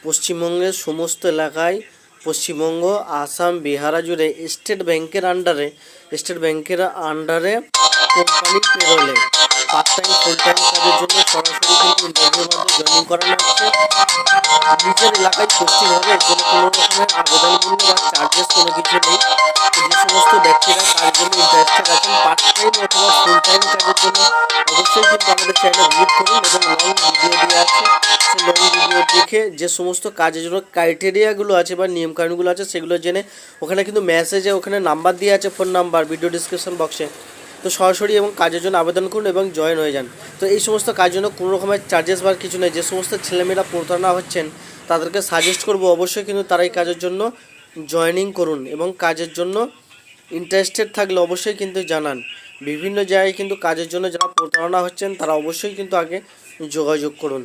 পশ্চিমবঙ্গের সমস্ত এলাকায় পশ্চিমবঙ্গ, আসাম, বিহার জুড়ে স্টেট ব্যাংকের আন্ডারে কোম্পানি পেরোলে পার্ট টাইম ফুল টাইম কাজের জন্য সরাসরি কিন্তু ইন্টারভিউর মাধ্যমে জয়েনিং করানো হচ্ছে। নিজের এলাকায় পোস্টিং হবে, এর জন্য কোনো রকমের আবেদন মূল্য বা চার্জেস কোনো কিছু নেই। যে সমস্ত ব্যক্তিরা কাজের জন্য ইন্টারেস্টেড আছেন পার্ট টাইম অথবা ফুল টাইম কাজের জন্য অবশ্যই কিন্তু আমাদের চ্যানেল ভিজিট করুন এবং লং ভিডিও দেওয়া আছে, সেই লং ভিডিও দেখে যে সমস্ত কাজের জন্য ক্রাইটেরিয়াগুলো আছে বা নিয়মকানুনগুলো আছে সেগুলো জেনে ওখানে কিন্তু মেসেজে ওখানে নাম্বার দেওয়া আছে, ফোন নাম্বার ভিডিও ডিসক্রিপশন বক্সে, তো সরাসরি এবং কাজের জন্য আবেদন করুন এবং জয়েন হয়ে যান। তো এই সমস্ত কাজের জন্য কোনো রকমের চার্জেস বা কিছু নেই। যে সমস্ত ছেলেমেয়েরা প্রতারণা হচ্ছেন তাদেরকে সাজেস্ট করব অবশ্যই কিন্তু তারা এই কাজের জন্য জয়েনিং করুন এবং কাজের জন্য ইন্টারেস্টেড থাকলে অবশ্যই কিন্তু জানান। বিভিন্ন জায়গায় কিন্তু কাজের জন্য যারা প্রতারণা হচ্ছেন তারা অবশ্যই কিন্তু আগে যোগাযোগ করুন।